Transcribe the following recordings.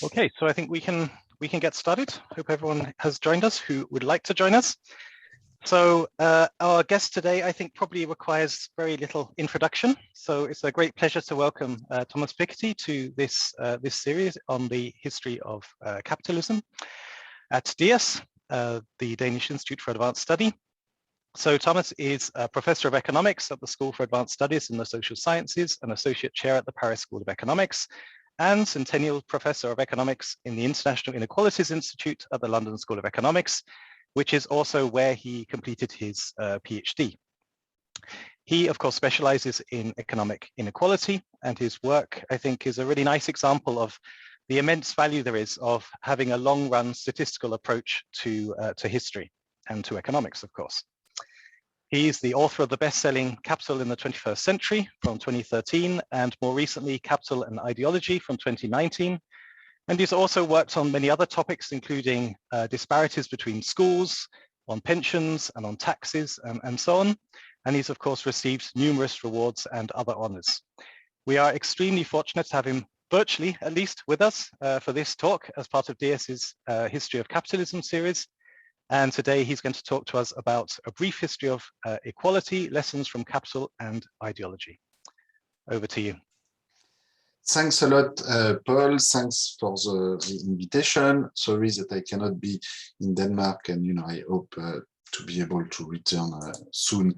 Okay, so I think we can get started. Hope everyone has joined us who would like to join us. So our guest today, I think, probably requires very little introduction. So it's a great pleasure to welcome Thomas Piketty to this series on the history of capitalism at DS, the Danish Institute for Advanced Study. So Thomas is a professor of economics at the School for Advanced Studies in the Social Sciences, an associate chair at the Paris School of Economics, and Centennial Professor of Economics in the International Inequalities Institute at the London School of Economics, which is also where he completed his PhD. He, of course, specializes in economic inequality, and his work, I think, is a really nice example of the immense value there is of having a long-run statistical approach to history and to economics, of course. He's the author of the best-selling Capital in the 21st Century from 2013, and more recently, Capital and Ideology from 2019. And he's also worked on many other topics, including disparities between schools, on pensions and on taxes, and so on. And he's, of course, received numerous rewards and other honors. We are extremely fortunate to have him virtually, at least, with us for this talk as part of DS's History of Capitalism series. And today he's going to talk to us about a brief history of equality, lessons from capital and ideology. Over to you. Thanks a lot, Paul. Thanks for the invitation. Sorry that I cannot be in Denmark, and I hope to be able to return soon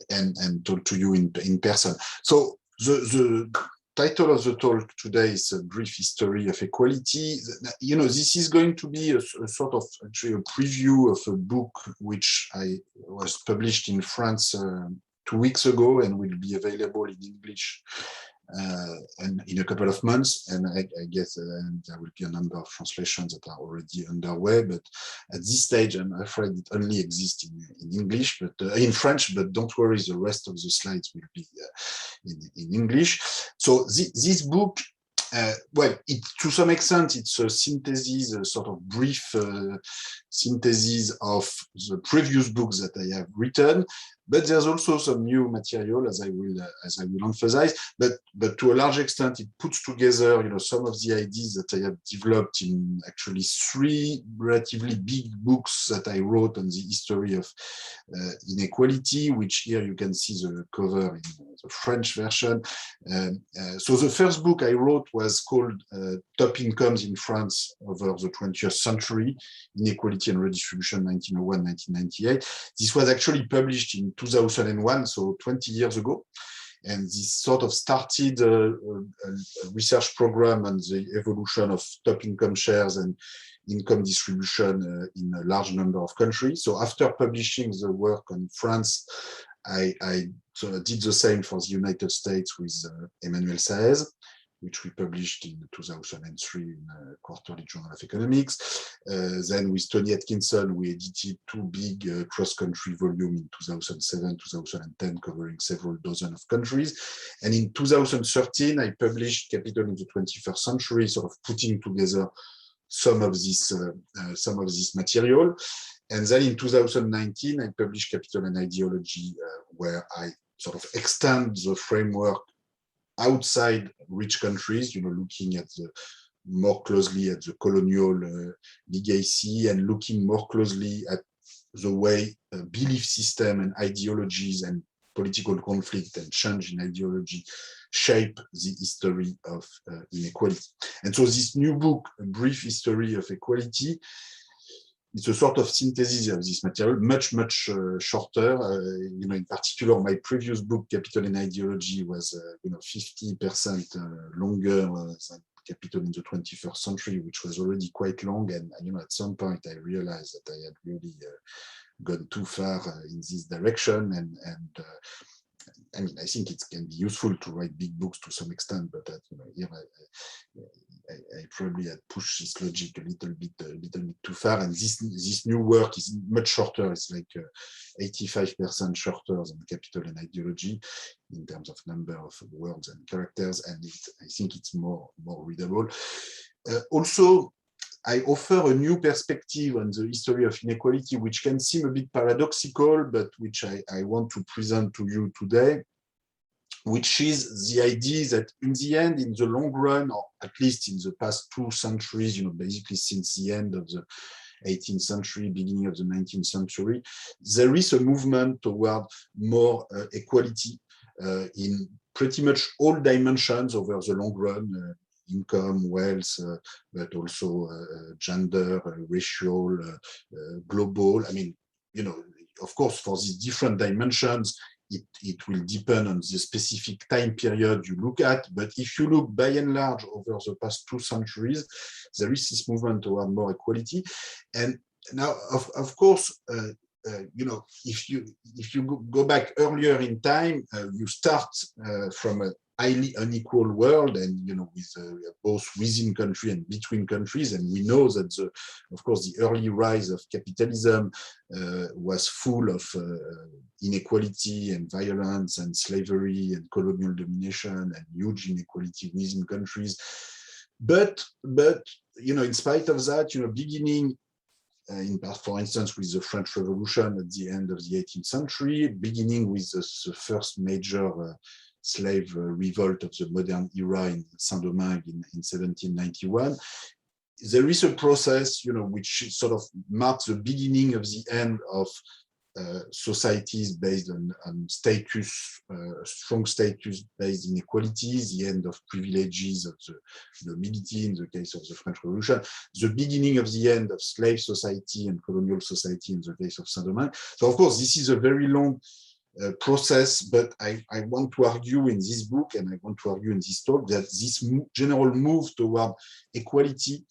and talk to you in person. So the title of the talk today is A Brief History of Equality. This is going to be a sort of actually a preview of a book which was published in France 2 weeks ago and will be available in English and in a couple of months. And I guess there will be a number of translations that are already underway. But at this stage, I'm afraid it only exists in English, but in French. But don't worry, the rest of the slides will be in English. So this book, well, to some extent, it's a synthesis, a sort of brief synthesis of the previous books that I have written. But there's also some new material, as I will emphasize. But to a large extent, it puts together, some of the ideas that I have developed in actually 3 relatively big books that I wrote on the history of inequality. Which here you can see the cover in the French version. So the first book I wrote was called Top Incomes in France over the 20th Century: Inequality and Redistribution, 1901-1998. This was actually published in 2001, so 20 years ago. And this sort of started a research program on the evolution of top income shares and income distribution in a large number of countries. So after publishing the work on France, I sort of did the same for the United States with Emmanuel Saez, which we published in 2003 in a quarterly journal of economics. Then with Tony Atkinson, we edited 2 big cross-country volumes in 2007, 2010, covering several dozen of countries. And in 2013, I published Capital in the 21st Century, sort of putting together some of this material. And then in 2019, I published Capital and Ideology, where I sort of extend the framework outside rich countries, looking at more closely at the colonial legacy and looking more closely at the way belief system and ideologies and political conflict and change in ideology shape the history of inequality. And so this new book, A Brief History of Equality, it's a sort of synthesis of this material, much, much shorter. In particular, my previous book, Capital and Ideology, was 50% longer than Capital in the 21st Century, which was already quite long. And at some point, I realized that I had really gone too far in this direction. And I mean, I think it can be useful to write big books to some extent, but here I probably had pushed this logic a little bit too far. And this new work is much shorter. It's like 85% shorter than Capital and Ideology in terms of number of words and characters, and I think it's more readable. Also, I offer a new perspective on the history of inequality, which can seem a bit paradoxical, but which I want to present to you today, which is the idea that in the end, in the long run, or at least in the past 2 centuries, basically since the end of the 18th century, beginning of the 19th century, there is a movement toward more equality in pretty much all dimensions over the long run, income, wealth, but also gender, racial, global. I mean, of course, for these different dimensions, it will depend on the specific time period you look at. But if you look by and large over the past 2 centuries, there is this movement toward more equality. And now, of course, if you go back earlier in time, you start from a highly unequal world, and with both within country and between countries. And we know that of course the early rise of capitalism was full of inequality and violence and slavery and colonial domination and huge inequality within countries. But in spite of that, beginning in part, for instance, with the French Revolution at the end of the 18th century, beginning with the first major slave revolt of the modern era in Saint-Domingue in 1791, there is a process, which sort of marks the beginning of the end of societies based on status, strong status-based inequalities, the end of privileges of the nobility in the case of the French Revolution, the beginning of the end of slave society and colonial society in the case of Saint-Domingue. So, of course, this is a very long process, but I want to argue in this book, and I want to argue in this talk, that this general move toward equality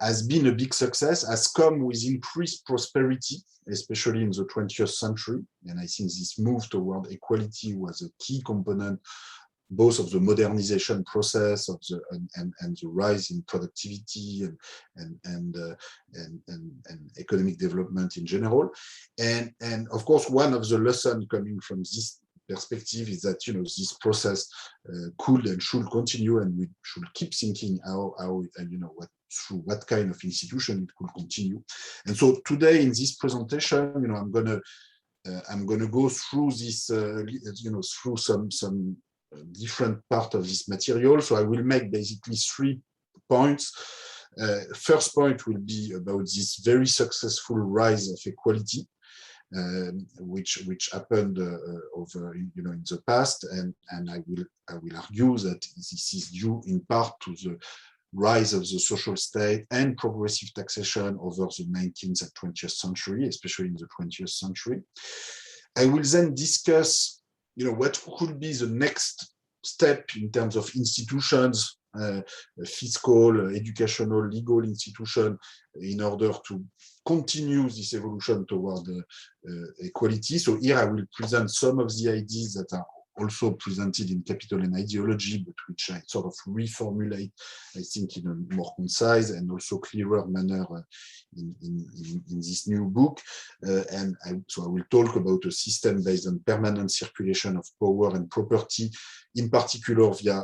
has been a big success, has come with increased prosperity, especially in the 20th century. And I think this move toward equality was a key component both of the modernization process of and the rise in productivity and economic development in general. And of course, one of the lessons coming from this perspective is that this process could and should continue, and we should keep thinking how through what kind of institution it could continue. And so today in this presentation, I'm gonna go through this, through some different part of this material. So I will make basically 3 points. First point will be about this very successful rise of equality, which happened over in the past, and I will argue that this is due in part to the rise of the social state and progressive taxation over the 19th and 20th century, especially in the 20th century. I will then discuss, what could be the next step in terms of institutions, fiscal, educational, legal institution, in order to continue this evolution toward equality. So here I will present some of the ideas that are also presented in Capital and Ideology, but which I sort of reformulate, I think, in a more concise and also clearer manner in this new book. So I will talk about a system based on permanent circulation of power and property, in particular via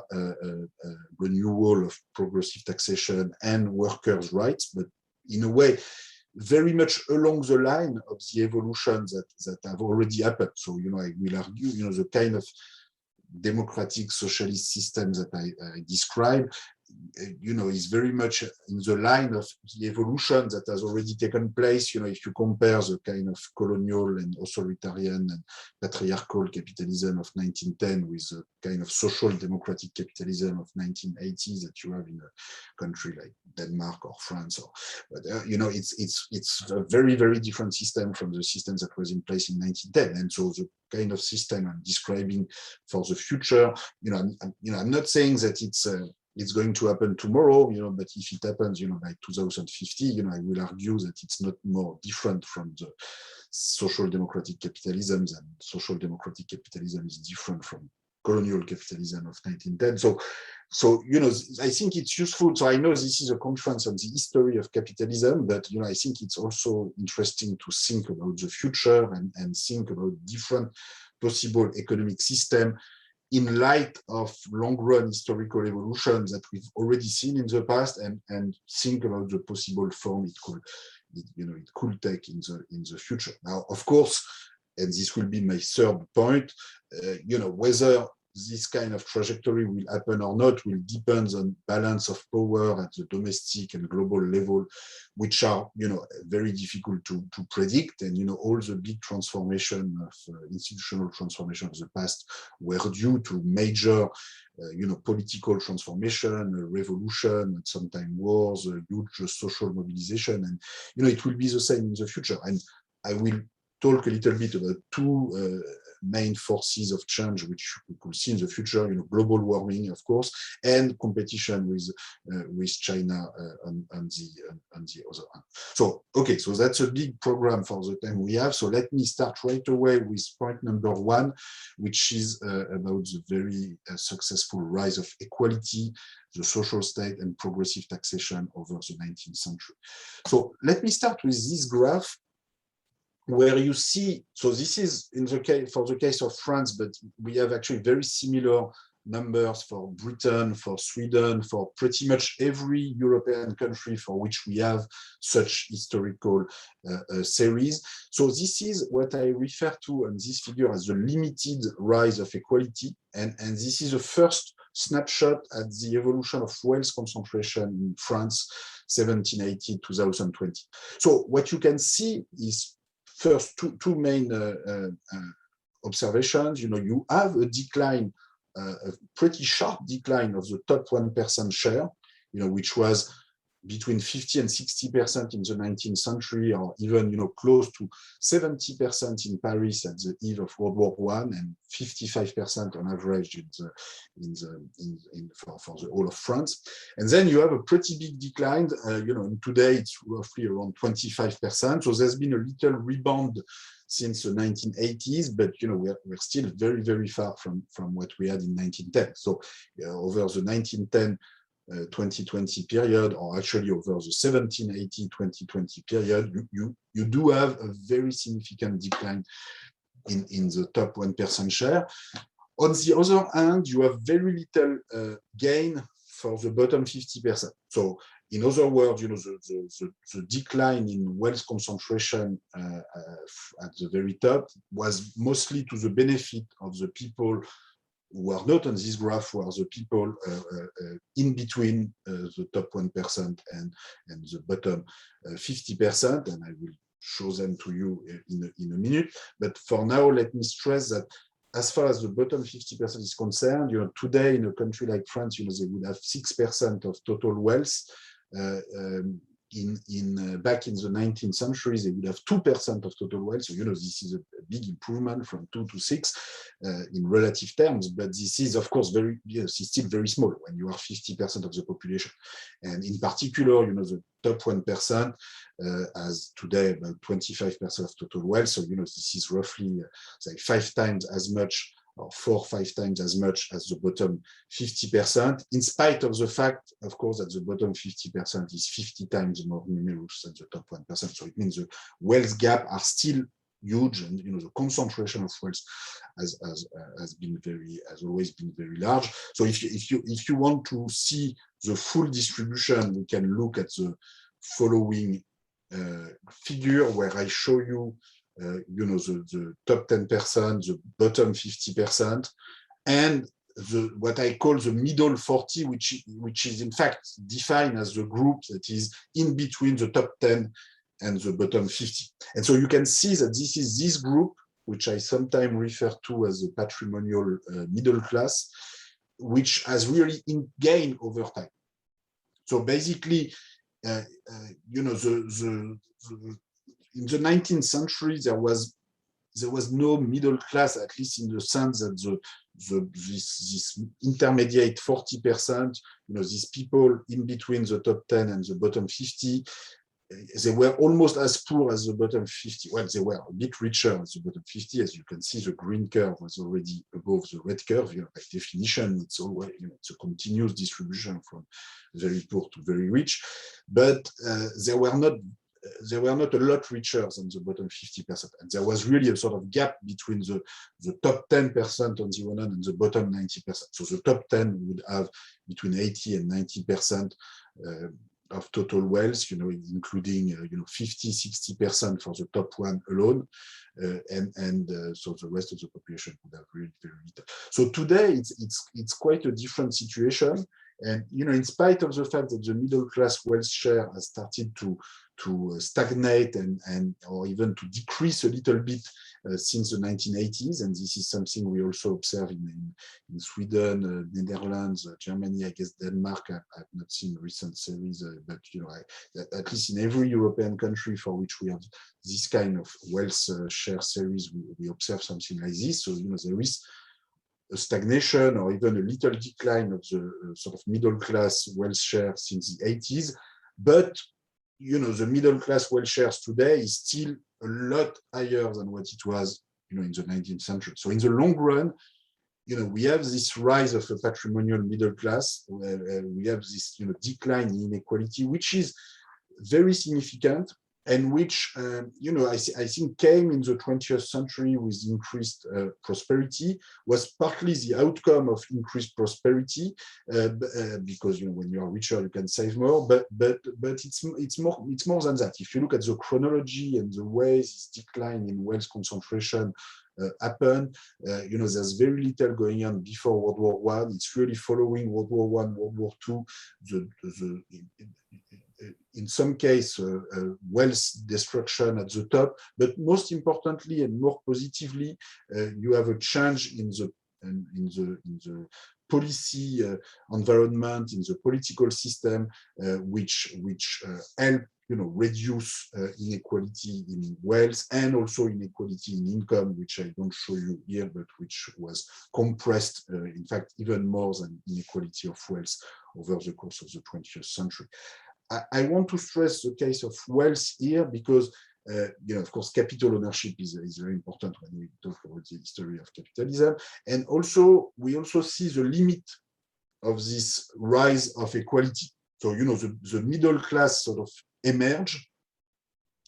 renewal of progressive taxation and workers' rights, but in a way, very much along the line of the evolutions that have already happened. So, I will argue, the kind of democratic socialist system that I describe, is very much in the line of the evolution that has already taken place. If you compare the kind of colonial and authoritarian and patriarchal capitalism of 1910 with the kind of social democratic capitalism of 1980 that you have in a country like Denmark or France, it's a very, very different system from the system that was in place in 1910. And so the kind of system I'm describing for the future, I'm not saying that it's going to happen tomorrow, but if it happens, by 2050, I will argue that it's not more different from the social democratic capitalisms, and social democratic capitalism is different from colonial capitalism of 1910. So I think it's useful. So I know this is a conference on the history of capitalism, but I think it's also interesting to think about the future and think about different possible economic system in light of long-run historical evolutions that we've already seen in the past, and think about the possible form it could take in the future. Now, of course, and this will be my third point, whether this kind of trajectory will happen or not will depend on balance of power at the domestic and global level, which are, very difficult to predict. And, all the big transformation of institutional transformation of the past were due to major, political transformation, revolution, sometimes wars, huge social mobilization. And, it will be the same in the future. And I will talk a little bit about two main forces of change which we could see in the future, global warming, of course, and competition with China on the other hand. So, okay, so that's a big program for the time we have. So let me start right away with point number one, which is about the very successful rise of equality, the social state, and progressive taxation over the 19th century. So let me start with this graph, where you see, so this is in the case for the case of France, but we have actually very similar numbers for Britain, for Sweden, for pretty much every European country for which we have such historical series. So this is what I refer to on this figure as the limited rise of equality, and this is the first snapshot at the evolution of wealth concentration in France, 1780-2020. So what you can see is first, two main observations. You have a decline, a pretty sharp decline of the top 1% share, which was between 50 and 60% in the 19th century, or even, close to 70% in Paris at the eve of World War I, and 55% on average for the whole of France. And then you have a pretty big decline, and today it's roughly around 25%. So there's been a little rebound since the 1980s, but we're still very, very far from what we had in 1910. So over the 1910 2020 period, or actually over the 1780-2020 period, you do have a very significant decline in the top 1% share. On the other hand, you have very little gain for the bottom 50%. So in other words, the decline in wealth concentration at the very top was mostly to the benefit of the people who are not on this graph, who are the people in between the top 1% and the bottom 50%, and I will show them to you in a minute. But for now, let me stress that as far as the bottom 50% is concerned, today in a country like France, they would have 6% of total wealth. Back in the 19th century, they would have 2% of total wealth. So, this is a big improvement from 2 to 6 in relative terms. But this is, of course, it's still very small when you are 50% of the population. And in particular, the top 1% has today about 25% of total wealth. So, this is roughly 5 times as much, or 4 or 5 times as much as the bottom 50%, in spite of the fact, of course, that the bottom 50% is 50 times more numerous than the top 1%. So it means the wealth gap are still huge, and the concentration of wealth has always been very large. So if you want to see the full distribution, we can look at the following figure, where I show you the top 10%, the bottom 50%, and what I call the middle 40, which is in fact defined as the group that is in between the top 10 and the bottom 50. And so you can see that this is this group, which I sometimes refer to as the patrimonial middle class, which has really gained over time. So basically, in the 19th century, there was no middle class, at least in the sense that this intermediate 40%, these people in between the top 10 and the bottom 50, they were almost as poor as the bottom 50. Well, they were a bit richer as the bottom 50. As you can see, the green curve was already above the red curve. By definition, it's always it's a continuous distribution from very poor to very rich. But they were not a lot richer than the bottom 50%. And there was really a sort of gap between the top 10% on the one hand and the bottom 90%. So the top 10 would have between 80 and 90% total wealth, including 50–60% for the top one alone, so the rest of the population would have really very little. So today it's quite a different situation, and in spite of the fact that the middle class wealth share has started to stagnate and or even to decrease a little bit since the 1980s, and this is something we also observe in Sweden, Netherlands, Germany, I guess Denmark. I've not seen recent series, but at least in every European country for which we have this kind of wealth share series, we observe something like this. So there is a stagnation or even a little decline of the sort of middle class wealth share since the 80s, but the middle class wealth shares today is still a lot higher than what it was, in the 19th century. So in the long run, we have this rise of a patrimonial middle class. We have this, decline in inequality, which is very significant, and which, I think came in the 20th century with increased prosperity, was partly the outcome of increased prosperity, because when you are richer, you can save more. But it's more than that. If you look at the chronology and the way this decline in wealth concentration happened, there's very little going on before World War I. It's really following World War I, World War II. In some case, wealth destruction at the top, but most importantly and more positively, you have a change in the policy environment, in the political system, which help reduce inequality in wealth and also inequality in income, which I don't show you here, but which was compressed, in fact, even more than inequality of wealth over the course of the 20th century. I want to stress the case of wealth here because, of course, capital ownership is very important when we talk about the history of capitalism. And also, we also see the limit of this rise of equality. So, the middle class sort of emerge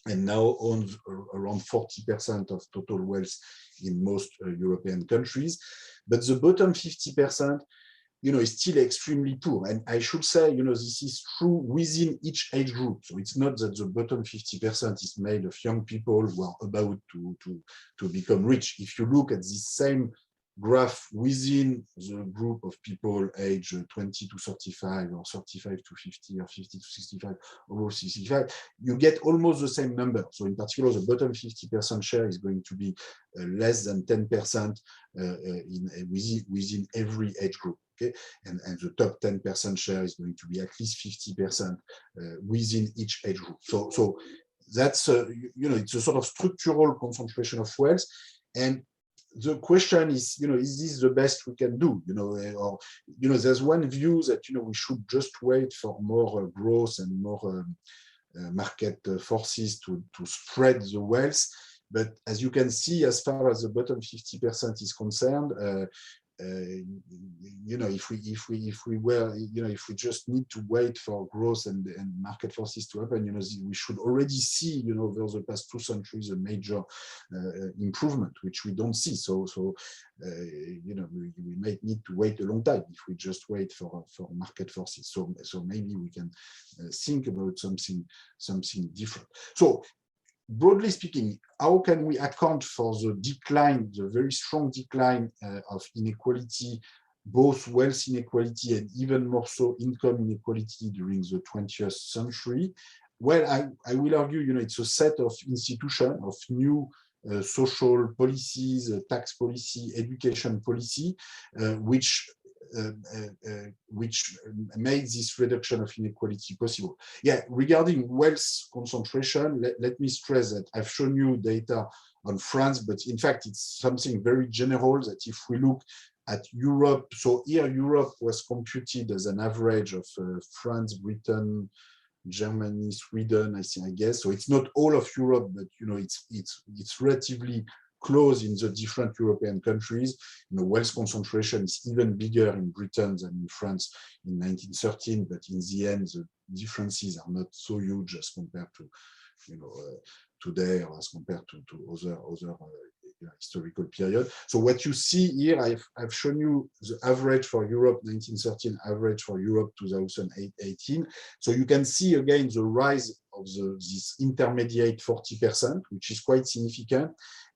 and now owns around 40% of total wealth in most European countries. But the bottom 50%, is still extremely poor. And I should say, this is true within each age group. So it's not that the bottom 50% is made of young people who are about to become rich. If you look at this same graph within the group of people age 20 to 35 or 35 to 50 or 50 to 65 or 65, you get almost the same number. So in particular, the bottom 50% share is going to be less than 10% within every age group. Okay, and the top 10% share is going to be at least 50% within each age group. So that's it's a sort of structural concentration of wealth, and the question is, is this the best we can do? Or there's one view that we should just wait for more growth and more market forces to spread the wealth. But as you can see, as far as the bottom 50% is concerned, if we just need to wait for growth and market forces to happen, we should already see, over the past 2 centuries, a major improvement, which we don't see. So we might need to wait a long time if we just wait for market forces. So maybe we can think about something different. So, broadly speaking, how can we account for the decline, the very strong decline of inequality, both wealth inequality and even more so income inequality during the 20th century? Well, I will argue, it's a set of institutions, of new social policies, tax policy, education policy, which made this reduction of inequality possible. Yeah, regarding wealth concentration, let me stress that I've shown you data on France, but in fact, it's something very general that if we look at Europe, so here Europe was computed as an average of France, Britain, Germany, Sweden, I guess. So it's not all of Europe, but it's relatively close in the different European countries. Wealth concentration is even bigger in Britain than in France in 1913, but in the end, the differences are not so huge as compared to today, or as compared to other historical period. So what you see here, I've shown you the average for Europe 1913, average for Europe 2018. So you can see again the rise of this intermediate 40%, which is quite significant.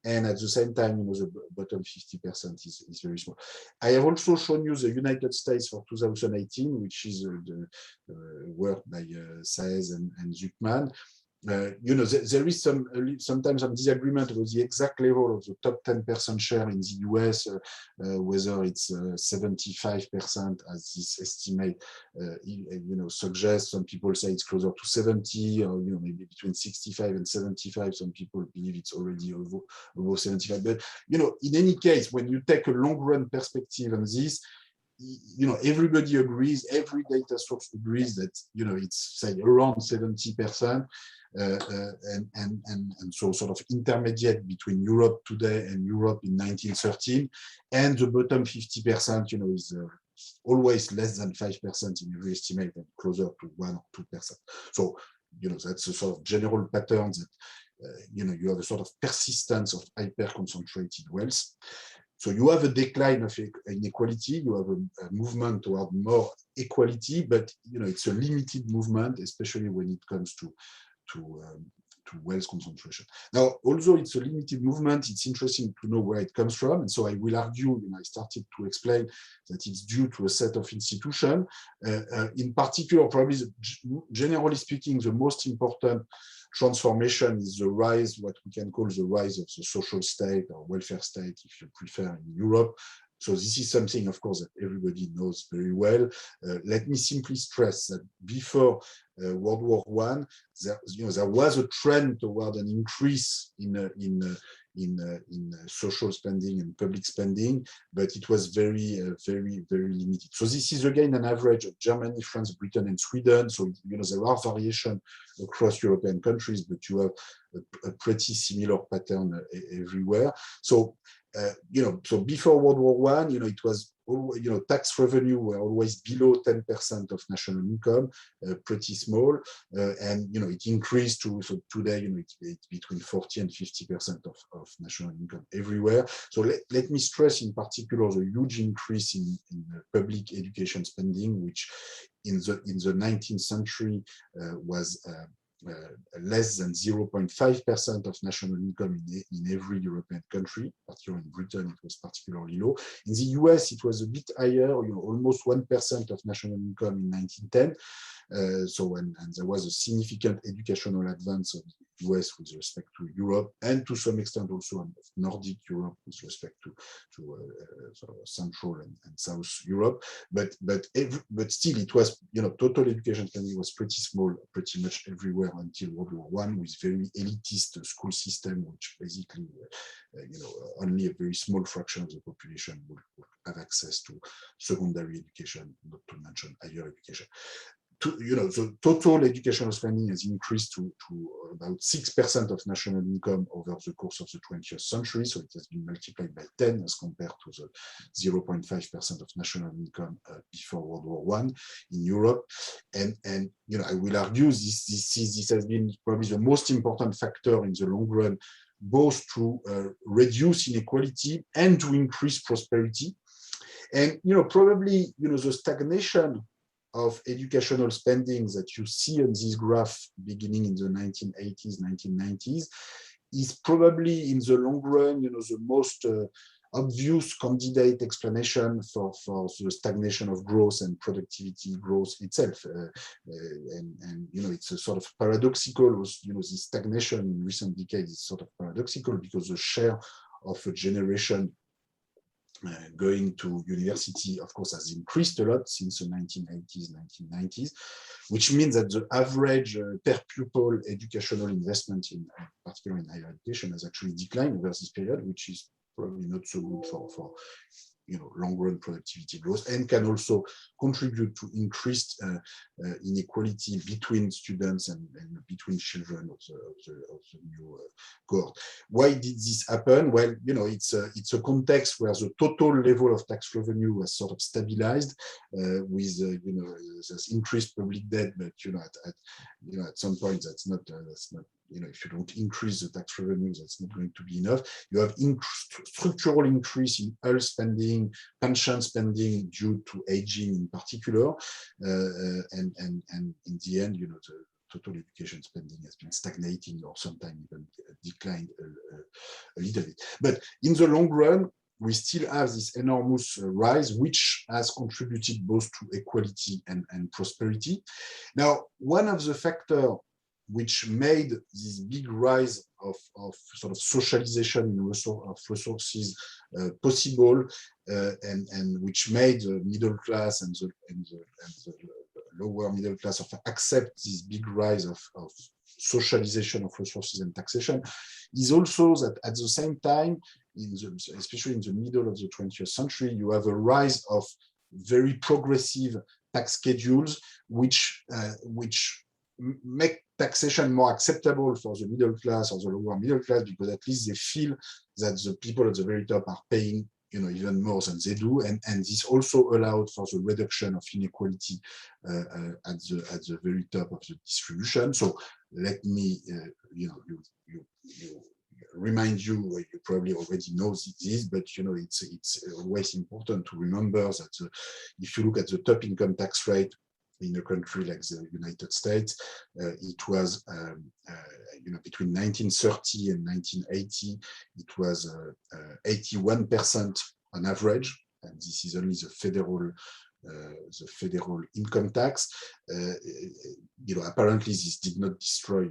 And at the same time, the bottom 50% is very small. I have also shown you the United States for 2018, which is the work by Saez and Zuckman. There is sometimes some disagreement about the exact level of the top 10% share in the US, whether it's 75% as this estimate suggests. Some people say it's closer to 70, or maybe between 65 and 75. Some people believe it's already above 75. But in any case, when you take a long-run perspective on this, everybody agrees, every data source agrees that it's say around 70%. And so sort of intermediate between Europe today and Europe in 1913, and the bottom 50%, is always less than 5% in every estimate, and closer to 1 or 2%. So that's a sort of general pattern that you have a sort of persistence of hyper-concentrated wealth. So you have a decline of inequality, you have a movement toward more equality, but it's a limited movement, especially when it comes to wealth concentration. Now, although it's a limited movement, it's interesting to know where it comes from. And so I will argue, I started to explain that it's due to a set of institutions. In particular, probably generally speaking, the most important transformation is the rise, what we can call the rise of the social state or welfare state, if you prefer, in Europe. So this is something, of course, that everybody knows very well. Let me simply stress that before World War I, there was a trend toward an increase in social spending and public spending, but it was very, very, very limited. So this is again an average of Germany, France, Britain, and Sweden. So there are variations across European countries, but you have a pretty similar pattern everywhere. So so before World War I, it was, tax revenue were always below 10% of national income, pretty small, and it increased to, so today, it's between 40 and 50% of national income everywhere. So let me stress in particular the huge increase in public education spending, which in the 19th century was less than 0.5% of national income in every European country. Particularly in Britain, it was particularly low. In the US, it was a bit higher, almost 1% of national income in 1910. And there was a significant educational advance of the US with respect to Europe, and to some extent also of Nordic Europe with respect to sort of Central and South Europe. But still, it was, total education spending was pretty small, pretty much everywhere until World War I, with very elitist school system, which basically, only a very small fraction of the population would have access to secondary education, not to mention higher education. The total educational spending has increased to about 6% of national income over the course of the 20th century. So it has been multiplied by 10 as compared to the 0.5% of national income before World War I in Europe. And I will argue this has been probably the most important factor in the long run, both to reduce inequality and to increase prosperity. And probably the stagnation of educational spending that you see on this graph beginning in the 1980s, 1990s is probably in the long run, the most obvious candidate explanation for the stagnation of growth and productivity growth itself. And it's a sort of paradoxical, this stagnation in recent decades is sort of paradoxical because the share of a generation going to university, of course, has increased a lot since the 1980s, 1990s, which means that the average per pupil educational investment, particularly in higher education, has actually declined over this period, which is probably not so good for long-run productivity growth, and can also contribute to increased inequality between students and between children of the new cohort. Why did this happen? Well, it's a context where the total level of tax revenue was sort of stabilized with this increased public debt, but at some point that's not if you don't increase the tax revenues, that's not going to be enough. You have structural increase in health spending, pension spending due to aging in particular, and in the end, the total education spending has been stagnating or sometimes even declined a little bit. But in the long run, we still have this enormous rise, which has contributed both to equality and prosperity. Now, one of the factors which made this big rise of sort of socialization of resources possible, and which made the middle class and the lower middle class accept this big rise of socialization of resources and taxation, is also that at the same time, especially in the middle of the 20th century, you have a rise of very progressive tax schedules, which make taxation more acceptable for the middle class or the lower middle class, because at least they feel that the people at the very top are paying even more than they do, and this also allowed for the reduction of inequality at the very top of the distribution. So let me remind you, you probably already know this, but it's always important to remember that if you look at the top income tax rate in a country like the United States, it was between 1930 and 1980, it was 81% on average, and this is only the federal income tax. Apparently this did not destroy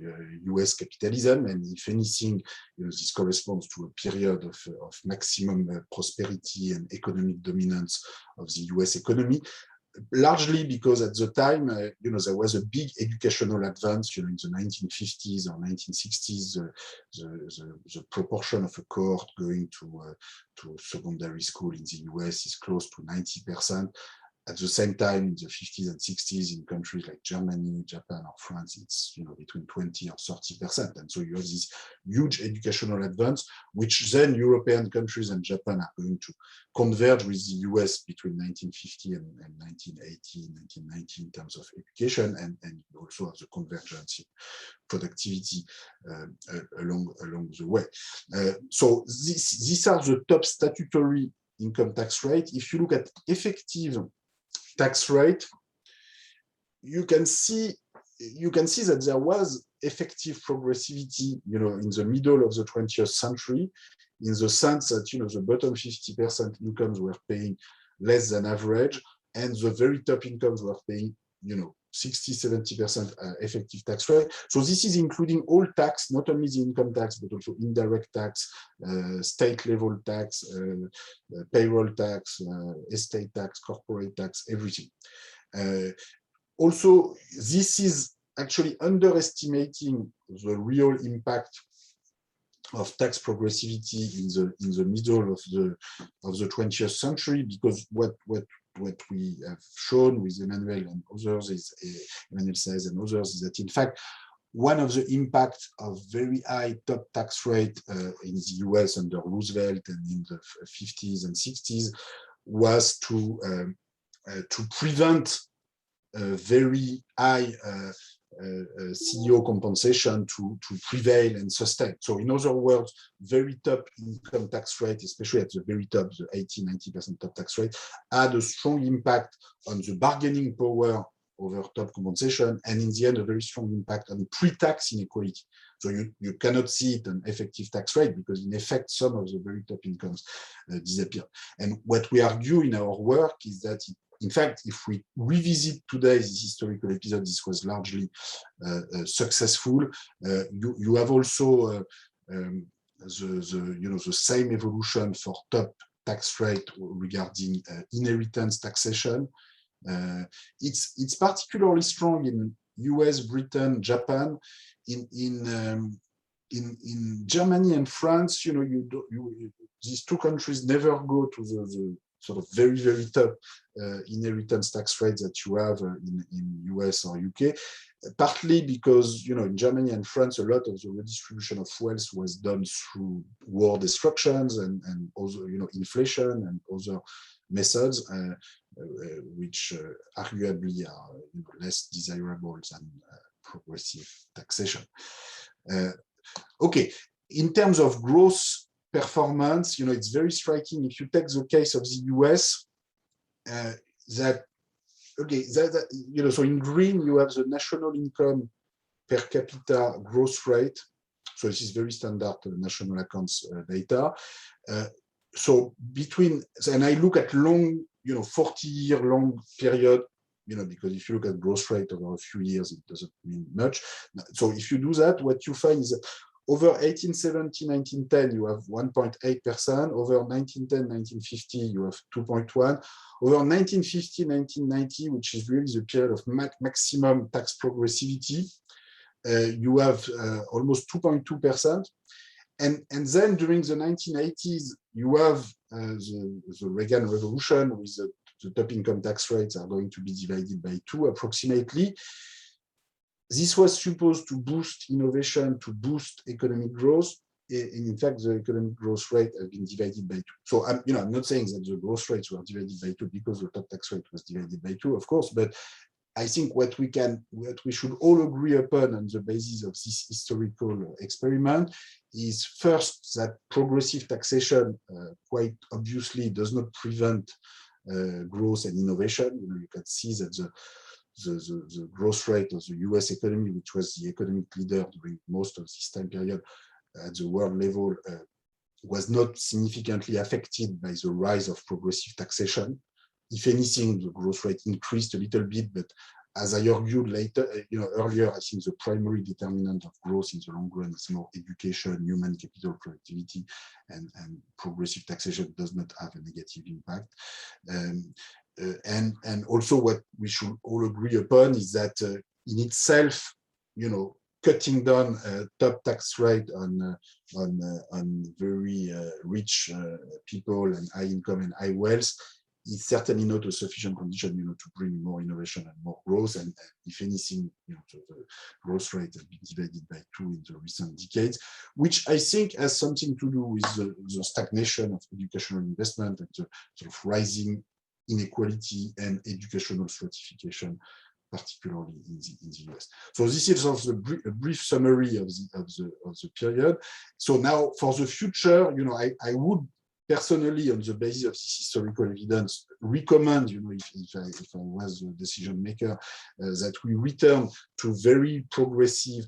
US capitalism, and if anything, this corresponds to a period of maximum prosperity and economic dominance of the US economy, largely because at the time, there was a big educational advance. In the 1950s or 1960s, the proportion of a cohort going to secondary school in the US is close to 90%. At the same time, in the 50s and 60s, in countries like Germany, Japan, or France, it's between 20 or 30%. And so you have this huge educational advance, which then European countries and Japan are going to converge with the US between 1950 and 1980, 1990 in terms of education, and you also have the convergence in productivity along the way. So these are the top statutory income tax rate. If you look at effective tax rate, you can see that there was effective progressivity, in the middle of the 20th century, in the sense that the bottom 50% incomes were paying less than average, and the very top incomes were paying 60-70% effective tax rate. So this is including all tax, not only the income tax, but also indirect tax, state level tax, payroll tax, estate tax, corporate tax, everything. Also, this is actually underestimating the real impact of tax progressivity in the middle of the 20th century, because what we have shown with Emmanuel and others Emmanuel says and others is that in fact one of the impacts of very high top tax rate in the US under Roosevelt and in the 50s and 60s was to prevent very high CEO compensation to prevail and sustain. So in other words, very top income tax rate, especially at the very top, the 80-90% top tax rate, had a strong impact on the bargaining power over top compensation, and in the end, a very strong impact on pre-tax inequality. So you cannot see it on effective tax rate because in effect, some of the very top incomes disappear. And what we argue in our work is that in fact, if we revisit today this historical episode, this was largely successful. You have also the same evolution for top tax rate regarding inheritance taxation. It's particularly strong in US, Britain, Japan. In Germany and France, these two countries never go to the sort of very, very top inheritance tax rate that you have in US or UK, partly because, in Germany and France, a lot of the redistribution of wealth was done through war destructions and also, inflation and other methods, which arguably are less desirable than progressive taxation. Okay, in terms of growth performance, it's very striking. If you take the case of the US, so in green, you have the national income per capita growth rate. So this is very standard national accounts data. So and I look at long, 40-year long period, because if you look at growth rate over a few years, it doesn't mean much. So if you do that, what you find is that over 1870, 1910, you have 1.8%. Over 1910, 1950, you have 2.1. Over 1950, 1990, which is really the period of maximum tax progressivity, you have almost 2.2%. And then during the 1980s, you have the Reagan Revolution with the top income tax rates are going to be divided by 2 approximately. This was supposed to boost innovation, to boost economic growth. And in fact, the economic growth rate has been divided by 2. So I'm not saying that the growth rates were divided by 2 because the top tax rate was divided by 2, of course, but I think what we should all agree upon on the basis of this historical experiment is first that progressive taxation quite obviously does not prevent growth and innovation. You can see that the growth rate of the US economy, which was the economic leader during most of this time period at the world level, was not significantly affected by the rise of progressive taxation. If anything, the growth rate increased a little bit, but as I argued earlier, I think the primary determinant of growth in the long run is more education, human capital productivity, and progressive taxation does not have a negative impact. And also what we should all agree upon is that in itself, cutting down top tax rate on very rich people and high income and high wealth is certainly not a sufficient condition, to bring more innovation and more growth. And if anything, the growth rate has been divided by 2 in the recent decades, which I think has something to do with the stagnation of educational investment and the sort of rising inequality and educational stratification, particularly in the US. So this is also a brief summary of the period. So now for the future, I would personally, on the basis of this historical evidence, recommend, if I was a decision maker, that we return to very progressive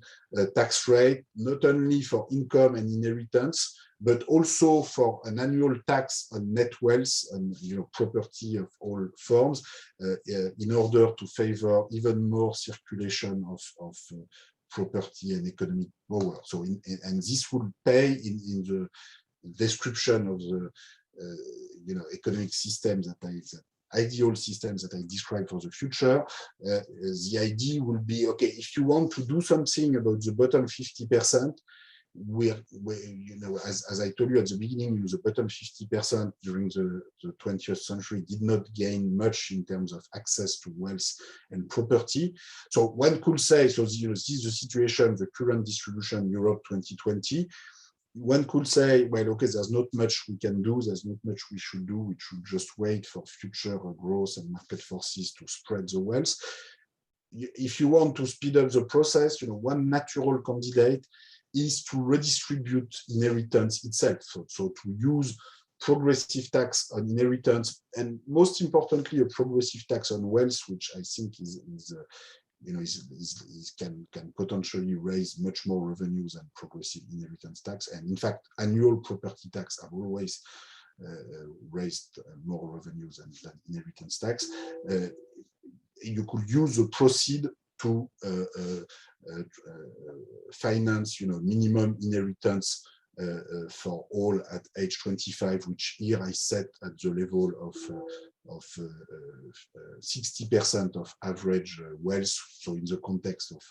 tax rate, not only for income and inheritance, but also for an annual tax on net wealth and property of all forms, in order to favor even more circulation of property and economic power. So, and this would pay in the description of the economic systems ideal systems that I described for the future. The idea will be, okay, if you want to do something about the bottom 50%, as I told you at the beginning, the bottom 50% during the 20th century did not gain much in terms of access to wealth and property. So one could say, so this is the situation, the current distribution, Europe 2020. One could say, well, okay, there's not much we can do, there's not much we should do, we should just wait for future growth and market forces to spread the wealth. If you want to speed up the process, one natural candidate is to redistribute inheritance itself. So to use progressive tax on inheritance, and most importantly, a progressive tax on wealth, which I think can potentially raise much more revenues than progressive inheritance tax. And in fact, annual property tax have always raised more revenues than inheritance tax. You could use the proceed to finance, minimum inheritance for all at age 25, which here I set at the level of 60% of average wealth. So in the context of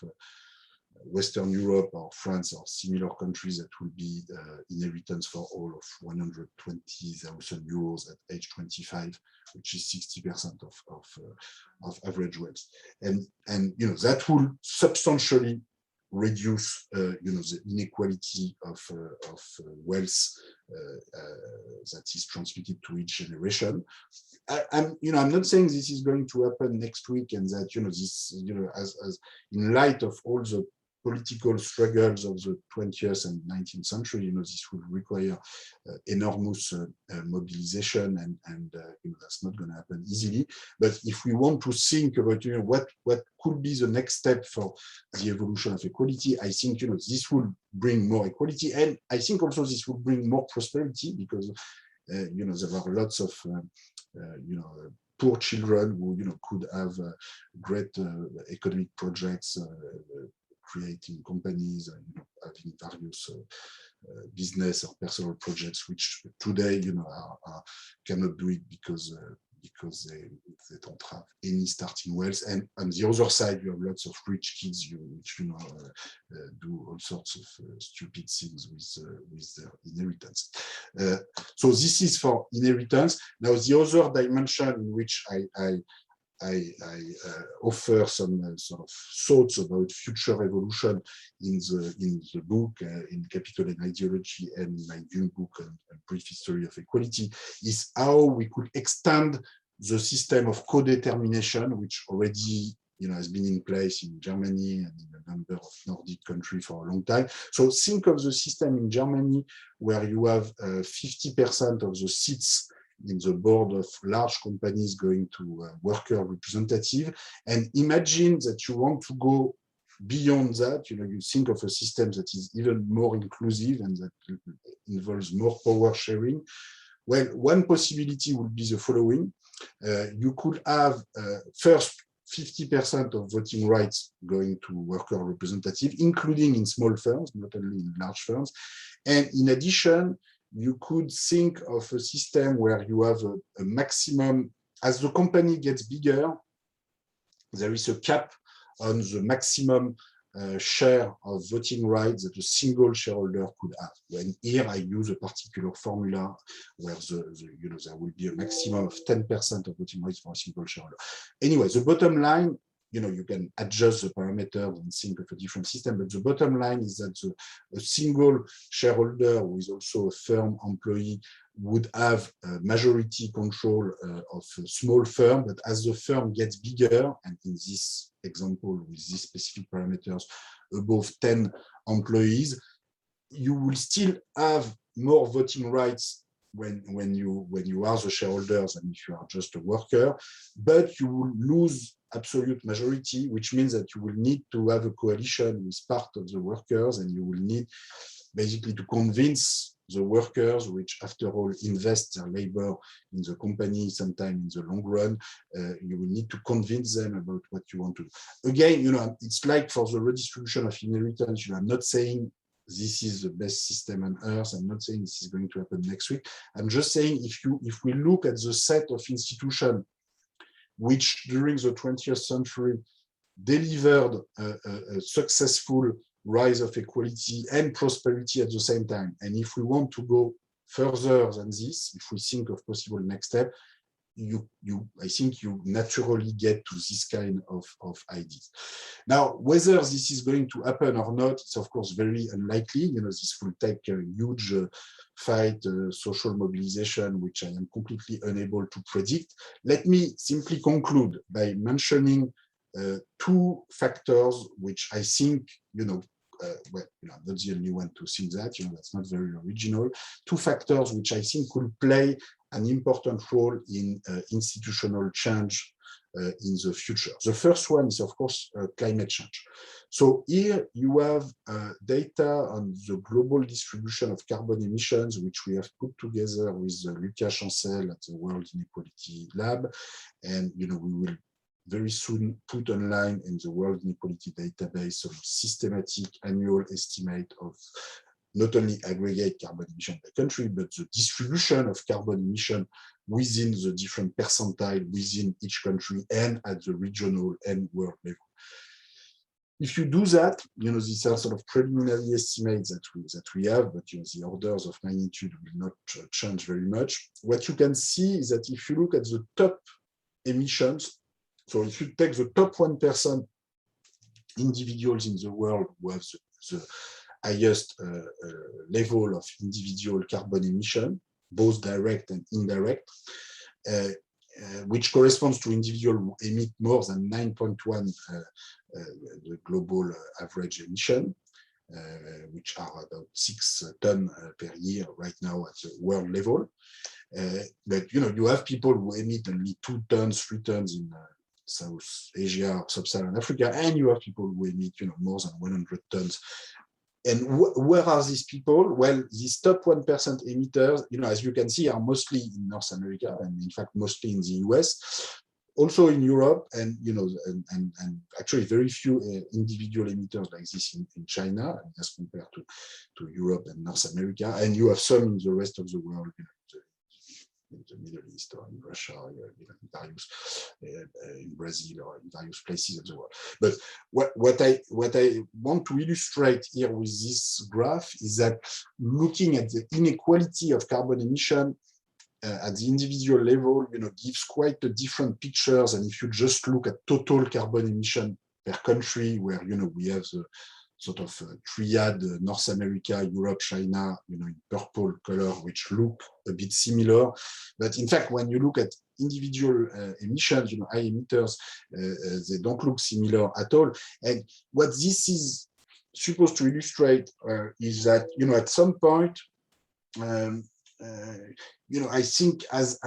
Western Europe or France or similar countries, that will be inheritance for all of 120,000 euros at age 25, which is 60% of average wealth. And that will substantially reduce the inequality of wealth that is transmitted to each generation. I'm not saying this is going to happen next week, and that this as in light of all the political struggles of the 20th and 19th century, this will require enormous mobilization, and that's not going to happen easily. But if we want to think about what could be the next step for the evolution of equality, I think this will bring more equality, and I think also this will bring more prosperity, because there are lots of poor children who could have great economic projects, creating companies, having various business or personal projects, which today cannot do it because they don't have any starting wealth. And on the other side, you have lots of rich kids which do all sorts of stupid things with their inheritance. So this is for inheritance. Now the other dimension in which I offer some sort of thoughts about future evolution in the book, in Capital and Ideology, and in my new book, A Brief History of Equality, is how we could extend the system of codetermination, which already has been in place in Germany and in a number of Nordic countries for a long time. So think of the system in Germany where you have 50% of the seats in the board of large companies going to worker representative, and imagine that you want to go beyond that. You think of a system that is even more inclusive and that involves more power sharing. Well, one possibility would be the following. You could have first 50% of voting rights going to worker representative, including in small firms, not only in large firms. And in addition, you could think of a system where you have a maximum, as the company gets bigger, there is a cap on the maximum share of voting rights that a single shareholder could have. When here I use a particular formula where there will be a maximum of 10% of voting rights for a single shareholder. Anyway, the bottom line, you can adjust the parameters and think of a different system, but the bottom line is that a single shareholder who is also a firm employee would have majority control of a small firm, but as the firm gets bigger, and in this example with these specific parameters above 10 employees, you will still have more voting rights when you are the shareholders and if you are just a worker, but you will lose absolute majority, which means that you will need to have a coalition with part of the workers, and you will need basically to convince the workers, which after all invest their labor in the company sometime in the long run. You will need to convince them about what you want to do. Again, it's like for the redistribution of inheritance, I'm not saying this is the best system on earth. I'm not saying this is going to happen next week. I'm just saying if we look at the set of institutions which during the 20th century delivered a successful rise of equality and prosperity at the same time, and if we want to go further than this, if we think of possible next step, I think you naturally get to this kind of ideas. Now, whether this is going to happen or not, it's of course very unlikely. This will take a huge fight, social mobilization, which I am completely unable to predict. Let me simply conclude by mentioning two factors which I think, well, I'm not the only one to think that, that's not very original. Two factors which I think could play an important role in institutional change in the future. The first one is, of course, climate change. So here you have data on the global distribution of carbon emissions, which we have put together with Lucas Chancel at the World Inequality Lab. And we will very soon put online in the World Inequality Database some systematic annual estimate of not only aggregate carbon emission by country, but the distribution of carbon emission within the different percentile within each country and at the regional and world level. If you do that, these are sort of preliminary estimates that we have, but the orders of magnitude will not change very much. What you can see is that if you look at the top emissions, so if you take the top 1% individuals in the world who have the highest level of individual carbon emission, both direct and indirect, which corresponds to individuals who emit more than 9.1 the global average emission, which are about 6 tons per year right now at the world level. But you have people who emit only 2 tons, 3 tons in South Asia or Sub-Saharan Africa, and you have people who emit more than 100 tons. And where are these people? Well, these top 1% emitters, as you can see, are mostly in North America, and in fact, mostly in the US, also in Europe, and and actually very few individual emitters like this in China, as compared to Europe and North America. And you have some in the rest of the world, in the Middle East or in Russia, in Brazil or in various places of the world. But what I want to illustrate here with this graph is that looking at the inequality of carbon emission at the individual level, gives quite a different picture than if you just look at total carbon emission per country, where we have the sort of triad North America, Europe, China, in purple color, which look a bit similar. But in fact, when you look at individual emissions, high emitters, they don't look similar at all. And what this is supposed to illustrate is that, at some point, I think as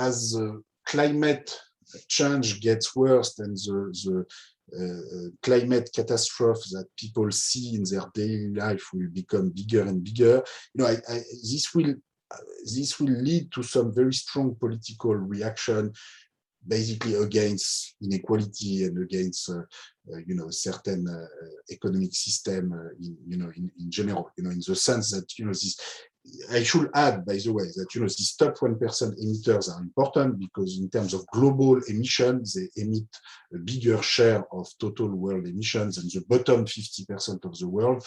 climate change gets worse and the climate catastrophe that people see in their daily life will become bigger and bigger, this will lead to some very strong political reaction, basically against inequality and against a certain economic system in general, in the sense that this. I should add, by the way, that these top 1% emitters are important because in terms of global emissions, they emit a bigger share of total world emissions than the bottom 50% of the world,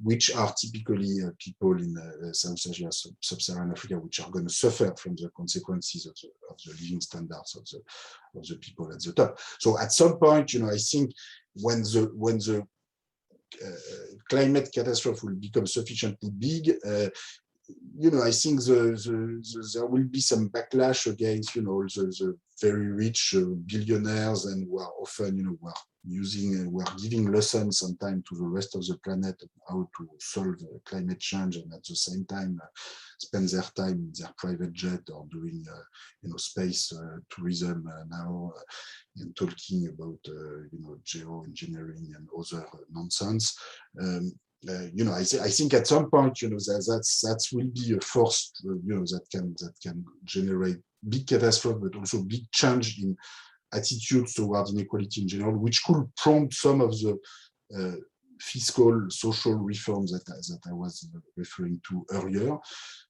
which are typically people in South Asia, Sub-Saharan Africa, which are going to suffer from the consequences of the living standards of the people at the top. So at some point, I think when the climate catastrophe will become sufficiently big, I think there will be some backlash against, the very rich billionaires, and who are often, who are giving lessons sometimes to the rest of the planet on how to solve climate change, and at the same time spend their time in their private jet or doing, space tourism now, and talking about, geoengineering and other nonsense. I think at some point, that will be a force, that can generate big catastrophe, but also big change in attitudes toward inequality in general, which could prompt some of the fiscal, social reforms that I was referring to earlier.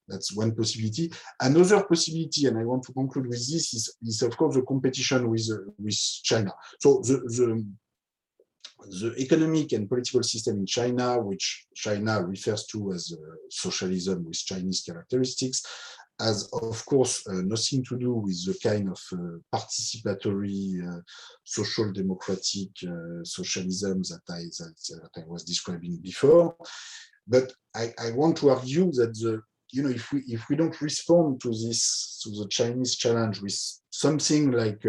That's one possibility. Another possibility, and I want to conclude with this, is of course the competition with China. So the economic and political system in China, which China refers to as socialism with Chinese characteristics, has, of course, nothing to do with the kind of participatory, social democratic socialism that I was describing before. But I want to argue that if we don't respond to the Chinese challenge with something like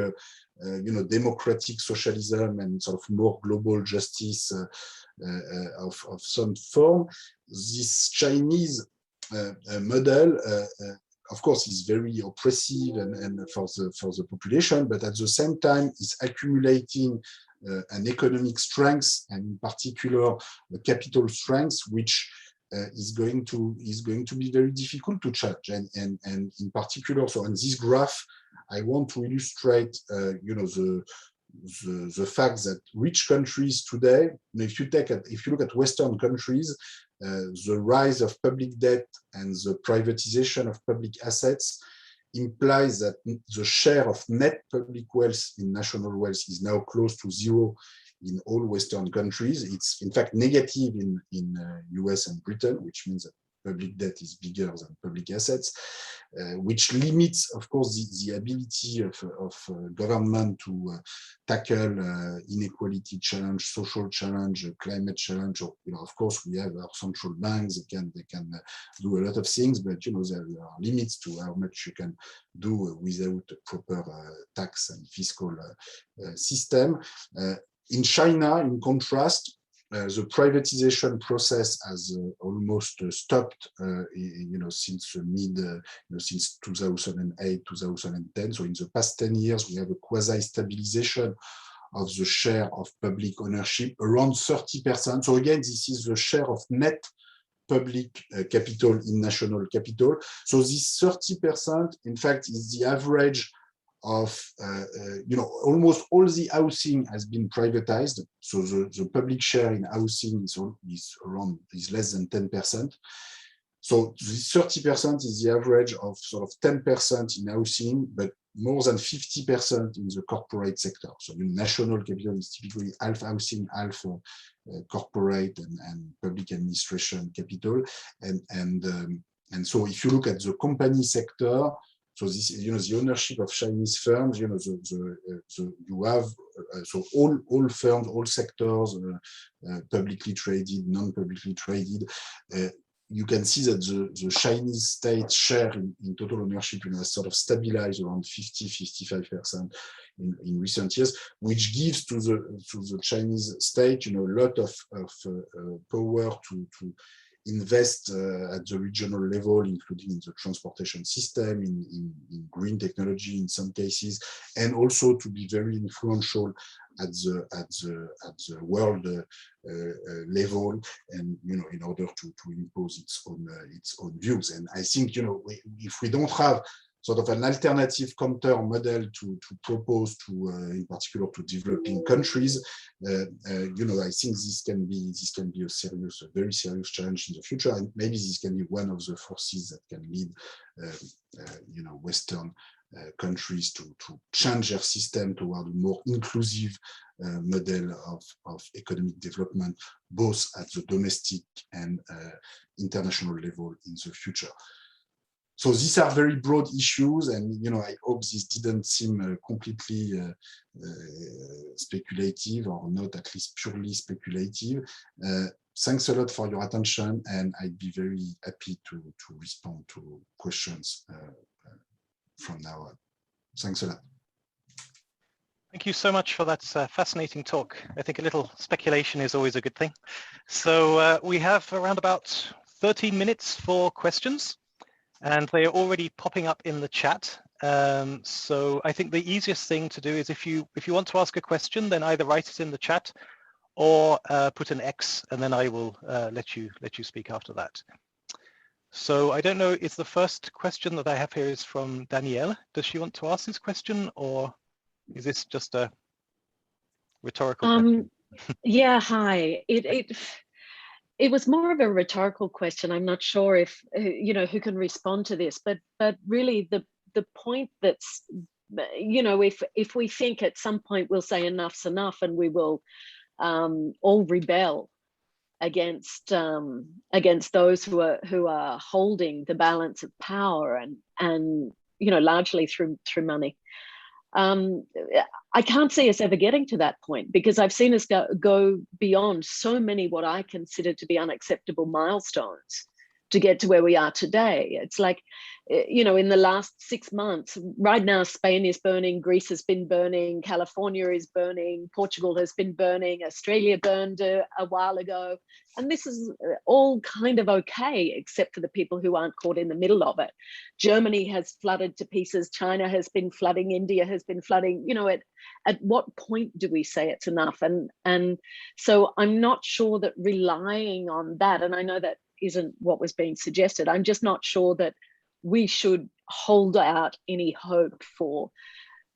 democratic socialism and sort of more global justice of some form, this Chinese model, of course, is very oppressive and for the population, but at the same time is accumulating an economic strength, and in particular the capital strength, which is going to be very difficult to challenge. And in particular, so on this graph, I want to illustrate, the fact that rich countries today, if you look at Western countries, the rise of public debt and the privatization of public assets implies that the share of net public wealth in national wealth is now close to zero in all Western countries. It's in fact negative in US and Britain, which means that public debt is bigger than public assets, which limits, of course, the ability of government to tackle inequality challenge, social challenge, climate challenge. Or, of course, we have our central banks; they can do a lot of things, but there are limits to how much you can do without a proper tax and fiscal system. In China, in contrast, the privatization process has almost stopped, since since 2008, 2010. So in the past 10 years, we have a quasi-stabilization of the share of public ownership around 30%. So again, this is the share of net public capital in national capital. So this 30%, in fact, is the average of, almost all the housing has been privatized. So the public share in housing is less than 10%. So this 30% is the average of sort of 10% in housing, but more than 50% in the corporate sector. So national capital is typically half housing, half corporate and public administration capital. And so if you look at the company sector, so this, the ownership of Chinese firms, you have so all firms, all sectors, publicly traded, non-publicly traded. You can see that the Chinese state share in total ownership has sort of stabilized around 50–55% in recent years, which gives to the Chinese state a lot of power to invest at the regional level, including in the transportation system, in green technology in some cases, and also to be very influential at the world level, and in order to impose its own views. And I think if we don't have sort of an alternative counter model to propose to, in particular, to developing countries, I think this can be a very serious challenge in the future, and maybe this can be one of the forces that can lead, Western countries to change their system toward a more inclusive model of economic development, both at the domestic and international level in the future. So these are very broad issues, and I hope this didn't seem completely speculative, or not at least purely speculative. Thanks a lot for your attention, and I'd be very happy to respond to questions from now on. Thanks a lot. Thank you so much for that fascinating talk. I think a little speculation is always a good thing. So we have around about 13 minutes for questions, and they are already popping up in the chat. So I think the easiest thing to do is if you want to ask a question, then either write it in the chat or put an X, and then I will let you speak after that. So I don't know if the first question that I have here is from Danielle. Does she want to ask this question, or is this just a rhetorical question? Yeah, hi. It was more of a rhetorical question. I'm not sure if who can respond to this, but really the point that's if we think at some point we'll say enough's enough and we will all rebel against those who are holding the balance of power and largely through money. I can't see us ever getting to that point, because I've seen us go beyond so many what I consider to be unacceptable milestones to get to where we are today. It's like, in the last 6 months, right now, Spain is burning, Greece has been burning, California is burning, Portugal has been burning, Australia burned a while ago. And this is all kind of okay, except for the people who aren't caught in the middle of it. Germany has flooded to pieces, China has been flooding, India has been flooding. At what point do we say it's enough? And so I'm not sure that relying on that, and I know that isn't what was being suggested, I'm just not sure that we should hold out any hope for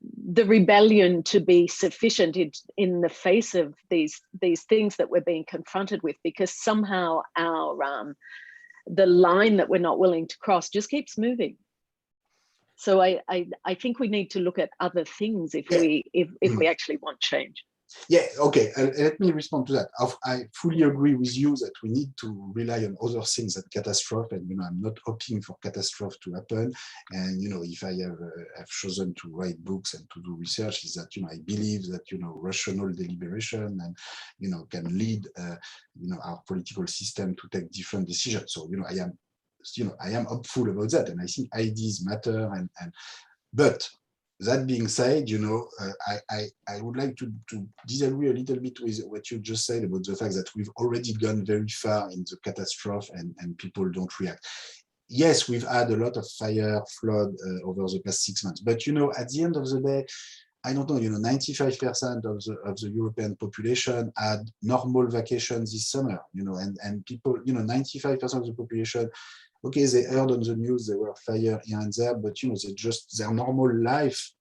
the rebellion to be sufficient in the face of these things that we're being confronted with, because somehow the line that we're not willing to cross just keeps moving. So I think we need to look at other things if we actually want change. Yeah, okay, let me respond to that. I fully agree with you that we need to rely on other things than catastrophe, and I'm not hoping for catastrophe to happen. And if I have chosen to write books and to do research, is that I believe that rational deliberation and can lead our political system to take different decisions. So I am hopeful about that, and I think ideas matter. But that being said, I would like to disagree a little bit with what you just said about the fact that we've already gone very far in the catastrophe and people don't react. Yes, we've had a lot of fire, flood over the past 6 months, but at the end of the day, I don't know, 95% of the European population had normal vacations this summer, and people, 95% of the population, okay, they heard on the news there were fire here and there, but they just their normal life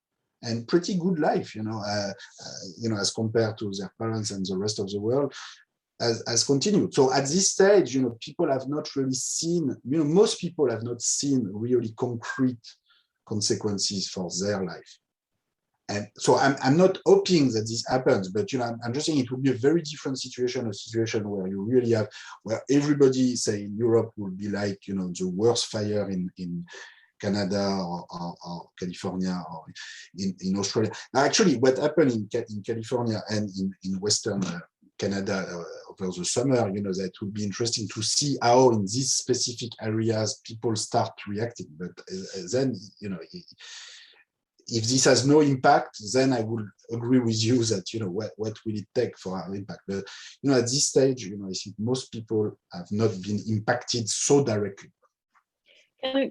and pretty good life, as compared to their parents and the rest of the world, has continued. So at this stage, people have not really seen, most people have not seen really concrete consequences for their life. And so I'm not hoping that this happens, but I'm just saying it would be a very different situation, a situation where you really have, where everybody, say in Europe, will be like, the worst fire in Canada or California or in Australia. Now, actually, what happened in California and in Western Canada over the summer, that would be interesting to see how in these specific areas people start reacting. But then, if this has no impact, then I would agree with you that, what will it take for our impact? But, at this stage, I think most people have not been impacted so directly.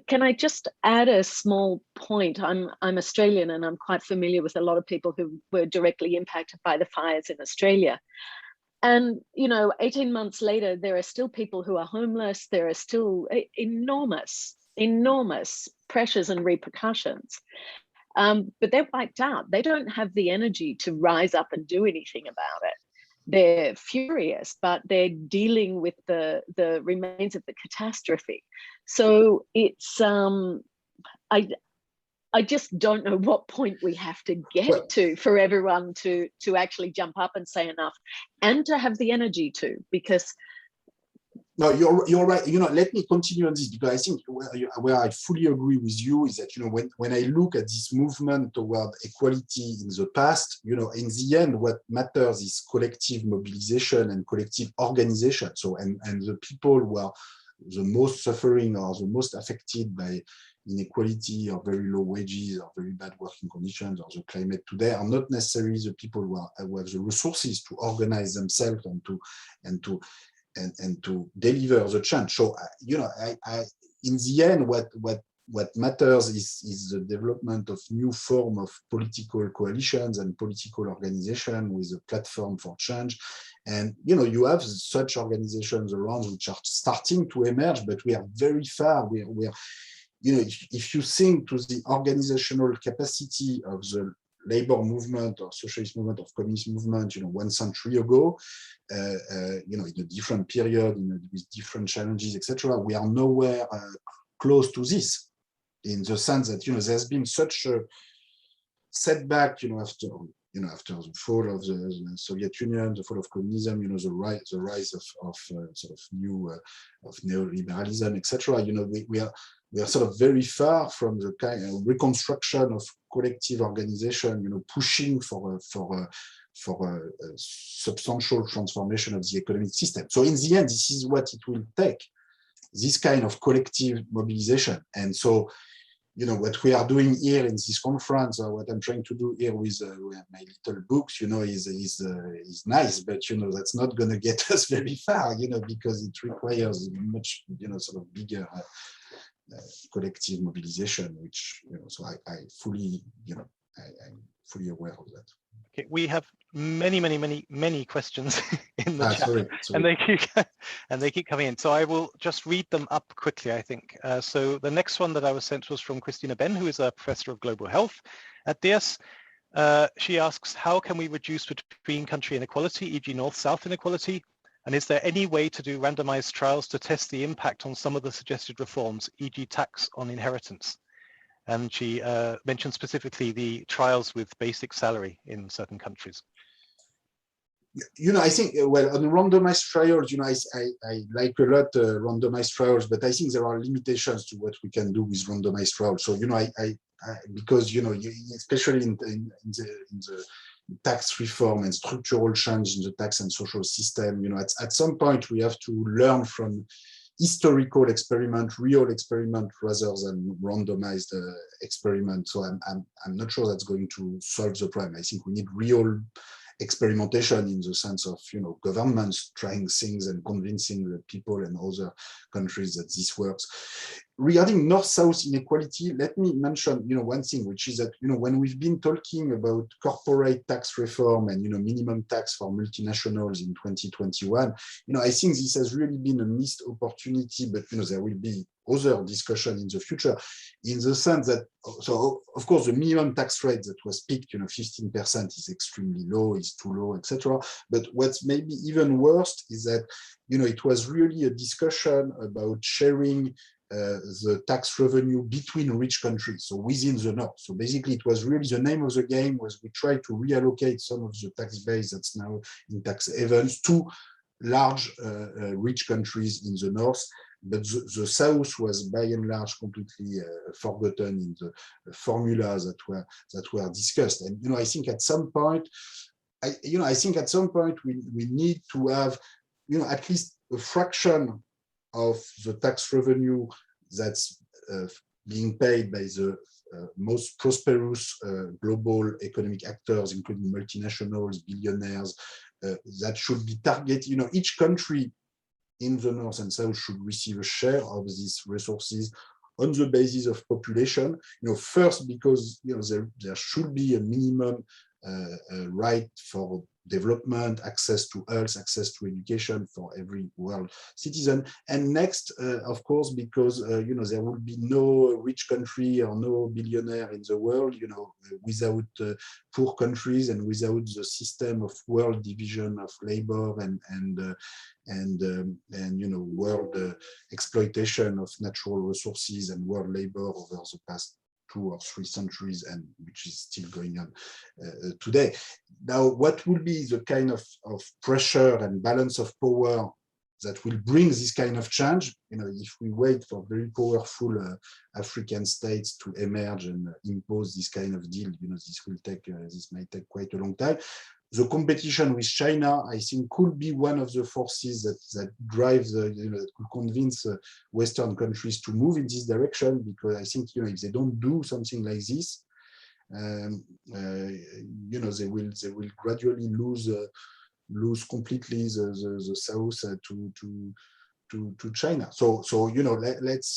Can I just add a small point? I'm Australian, and I'm quite familiar with a lot of people who were directly impacted by the fires in Australia. And, 18 months later, there are still people who are homeless. There are still enormous pressures and repercussions. But they're wiped out. They don't have the energy to rise up and do anything about it. They're furious, but they're dealing with the remains of the catastrophe. So it's I just don't know what point we have to get to for everyone to actually jump up and say enough, and to have the energy to, because. No, you're right. Let me continue on this, because I think where I fully agree with you is that, when I look at this movement toward equality in the past, in the end, what matters is collective mobilization and collective organization. So, and the people who are the most suffering or the most affected by inequality or very low wages or very bad working conditions or the climate today are not necessarily the people who have the resources to organize themselves and to deliver the change. So, in the end, what matters is the development of new form of political coalitions and political organization with a platform for change. And, you have such organizations around which are starting to emerge, but we are very far. We are if you think to the organizational capacity of the labor movement or socialist movement or communist movement, 1 century ago, in a different period, with different challenges, etc., we are nowhere close to this, in the sense that, there's been such a setback, after the fall of the Soviet Union, the fall of communism, the rise of sort of new of neoliberalism, etc. We are sort of very far from the kind of reconstruction of collective organization, pushing for a substantial transformation of the economic system. So in the end, this is what it will take, this kind of collective mobilization. And so, what we are doing here in this conference, or what I'm trying to do here with my little books, is nice, but that's not going to get us very far, because it requires much, sort of bigger collective mobilization, which, so I fully, I'm fully aware of that. Okay, we have many questions in the chat, sorry. and they keep coming in. So I will just read them up quickly, I think. So the next one that I was sent was from Christina Ben, who is a professor of global health at DS. She asks, how can we reduce between country inequality, e.g. north-south inequality? And is there any way to do randomized trials to test the impact on some of the suggested reforms, e.g. tax on inheritance? And she mentioned specifically the trials with basic salary in certain countries. I think, well, on randomized trials, I like a lot randomized trials, but I think there are limitations to what we can do with randomized trials. So, because, especially in the tax reform and structural change in the tax and social system, at some point we have to learn from historical experiment, real experiment, rather than randomized experiment. So I'm not sure that's going to solve the problem. I think we need real experimentation in the sense of governments trying things and convincing the people and other countries that this works. Regarding North-South inequality, let me mention one thing, which is that when we've been talking about corporate tax reform and minimum tax for multinationals in 2021, I think this has really been a missed opportunity, but there will be other discussion in the future, in the sense that, so of course the minimum tax rate that was picked, 15% is extremely low, is too low, etc. But what's maybe even worse is that it was really a discussion about sharing the tax revenue between rich countries, so within the North. So basically it was really the name of the game was we try to reallocate some of the tax base that's now in tax havens to large rich countries in the North. But the South was by and large completely forgotten in the formulas that were discussed. And I think at some point, we need to have at least a fraction of the tax revenue that's being paid by the most prosperous global economic actors, including multinationals, billionaires, that should be targeted. Each country in the North and South should receive a share of these resources on the basis of population. First because there should be a minimum right for development, access to health, access to education for every world citizen. And next, of course, because there will be no rich country or no billionaire in the world, without poor countries and without the system of world division of labor and world exploitation of natural resources and world labor over the past 2 or 3 centuries, and which is still going on today. Now, what will be the kind of pressure and balance of power that will bring this kind of change? If we wait for very powerful African states to emerge and impose this kind of deal, this might take quite a long time. The competition with China, I think, could be one of the forces that drives, that could convince Western countries to move in this direction, because I think, if they don't do something like this, they will gradually lose completely the South to China. So let's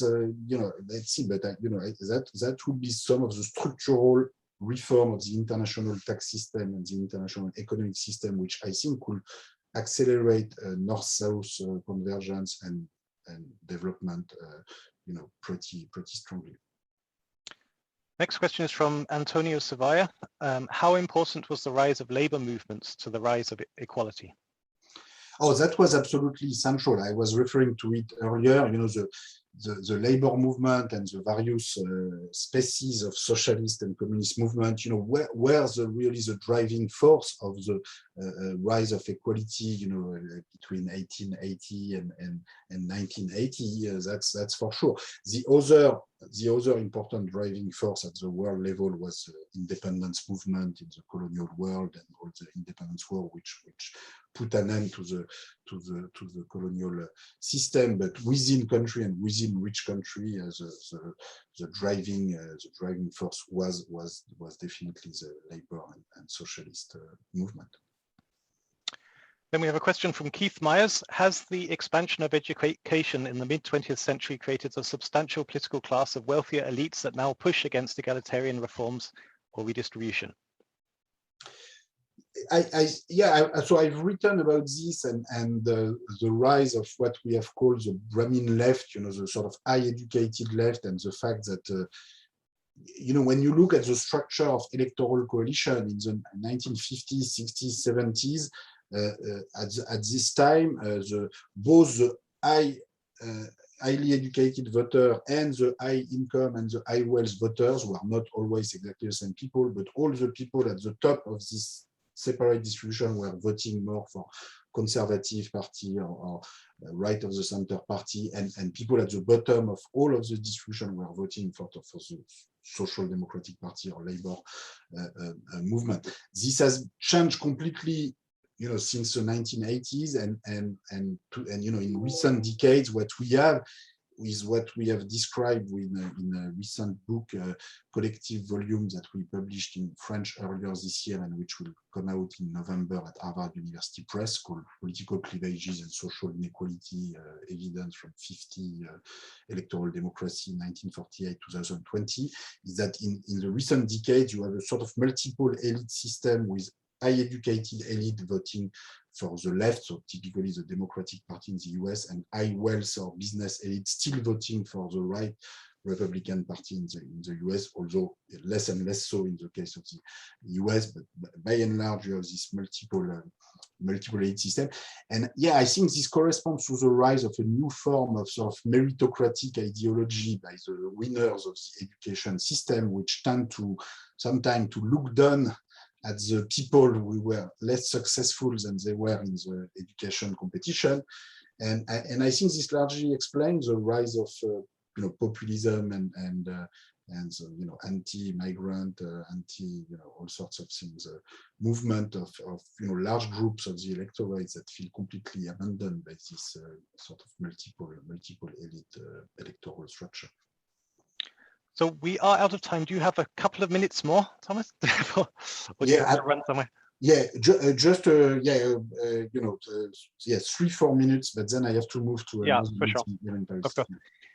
see. But that would be some of the structural reform of the international tax system and the international economic system, which I think will accelerate North-South convergence and development, pretty strongly. Next question is from Antonio Sevilla. How important was the rise of labor movements to the rise of equality? Oh, that was absolutely central. I was referring to it earlier. The labor movement and the various species of socialist and communist movement, were really the driving force of the rise of equality, between 1880 and 1980. That's for sure. The other important driving force at the world level was the independence movement in the colonial world and all the independence war, which put an end to the colonial system. But within country and within rich country, the driving force was definitely the labor and socialist movement. Then we have a question from Keith Myers. Has the expansion of education in the mid-20th century created a substantial political class of wealthier elites that now push against egalitarian reforms or redistribution? So I've written about this and the rise of what we have called the Brahmin left, the sort of high educated left, and the fact that when you look at the structure of electoral coalition in the 1950s, 60s, 70s, at this time, both the highly educated voter and the high income and the high wealth voters were not always exactly the same people, but all the people at the top of this separate distribution were voting more for conservative party or right of the center party, and people at the bottom of all of the distribution were voting for the Social Democratic Party or Labour movement. This has changed completely, since the 1980s, and in recent decades, what we have is what we have described in a recent book, collective volume that we published in French earlier this year, and which will come out in November at Harvard University Press, called Political Cleavages and Social Inequality, Evidence from 50 Electoral Democracy, 1948-2020, is that in the recent decades, you have a sort of multiple elite system with high educated elite voting for the left, so typically the Democratic Party in the US, and high wealth or business elite still voting for the right Republican Party in the US, although less and less so in the case of the US, but by and large you have this multiple elite system. And yeah, I think this corresponds to the rise of a new form of sort of meritocratic ideology by the winners of the education system, which tend to sometimes to look down at the people who were less successful than they were in the education competition. And I think this largely explains the rise of populism and anti-migrant, all sorts of things, movement of large groups of the electorate that feel completely abandoned by this sort of multiple elite electoral structure. So we are out of time. Do you have a couple of minutes more, Thomas? Or do you have to run somewhere? Yeah, just 3-4 minutes, but then I have to move to another meeting here in Paris.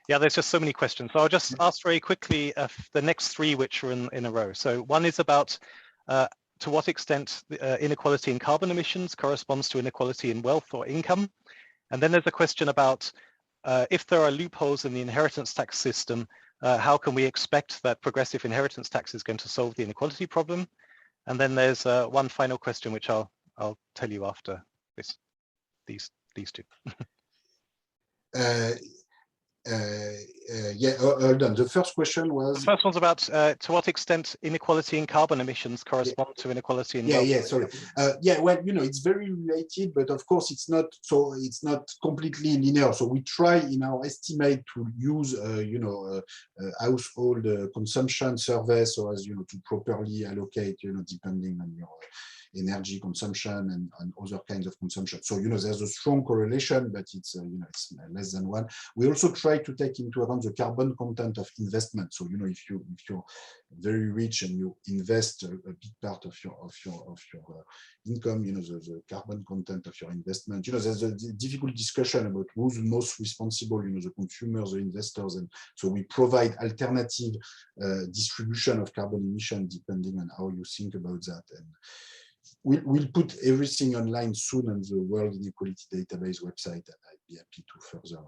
Yeah, there's just so many questions. So I'll just ask very quickly the next three, which are in a row. So one is about to what extent inequality in carbon emissions corresponds to inequality in wealth or income. And then there's a question about if there are loopholes in the inheritance tax system, how can we expect that progressive inheritance tax is going to solve the inequality problem? And then there's one final question, which I'll tell you after these two. Hold on. The first question was... The first one's about to what extent inequality in carbon emissions correspond to inequality in wealth. Sorry. Well, it's very related, but of course it's not completely linear. So we try in our estimate to use, household consumption survey so as, to properly allocate, depending on your energy consumption and other kinds of consumption. So, there's a strong correlation, but it's, it's less than one. We also try to take into account the carbon content of investment. So, if you're very rich and you invest a big part of your income, the carbon content of your investment, there's a difficult discussion about who's most responsible, the consumers, the investors. And so we provide alternative distribution of carbon emission depending on how you think about that. And we'll put everything online soon on the World Inequality Database website, and I'd be happy to further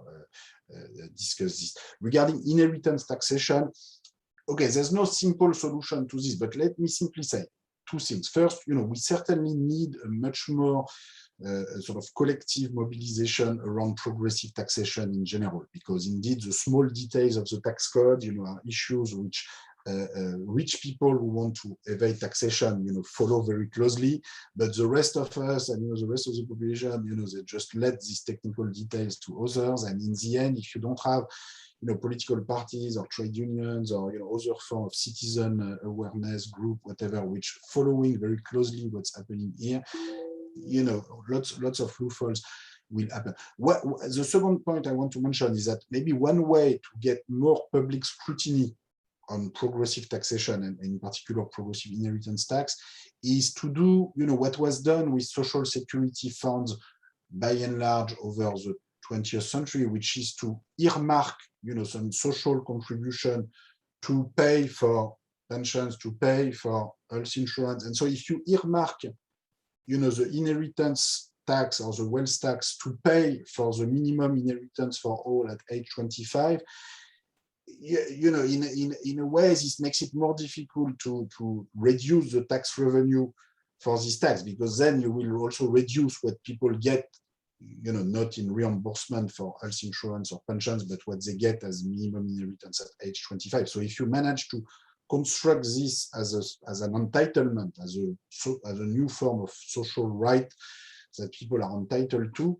discuss this. Regarding inheritance taxation, okay, there's no simple solution to this, but let me simply say two things. First, we certainly need a much more sort of collective mobilization around progressive taxation in general, because indeed the small details of the tax code, are issues which rich people who want to evade taxation, follow very closely, but the rest of us and the rest of the population, they just let these technical details to others. And in the end, if you don't have, political parties or trade unions or other form of citizen awareness group, whatever, which following very closely what's happening here, lots of loopholes will happen. The second point I want to mention is that maybe one way to get more public scrutiny on progressive taxation and in particular progressive inheritance tax is to do, what was done with social security funds by and large over the 20th century, which is to earmark, some social contribution to pay for pensions, to pay for health insurance. And so if you earmark, the inheritance tax or the wealth tax to pay for the minimum inheritance for all at age 25, in a way, this makes it more difficult to reduce the tax revenue for this tax, because then you will also reduce what people get, not in reimbursement for health insurance or pensions, but what they get as minimum inheritance at age 25. So if you manage to construct this as an entitlement, as a new form of social right that people are entitled to,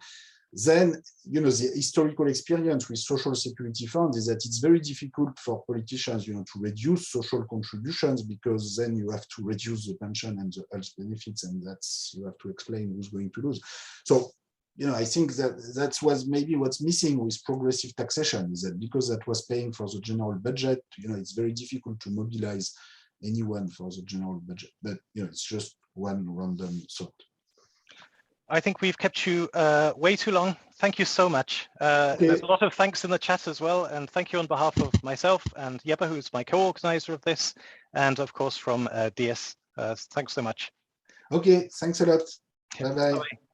then the historical experience with social security funds is that it's very difficult for politicians to reduce social contributions, because then you have to reduce the pension and the health benefits, and you have to explain who's going to lose. So I think that was maybe what's missing with progressive taxation, is that because that was paying for the general budget, it's very difficult to mobilize anyone for the general budget. But it's just one random thought. I think we've kept you way too long. Thank you so much. Okay. There's a lot of thanks in the chat as well, and thank you on behalf of myself and Jeppe, who's my co-organizer of this, and of course from DS. Thanks so much. Okay, thanks a lot. Bye-bye. Bye-bye.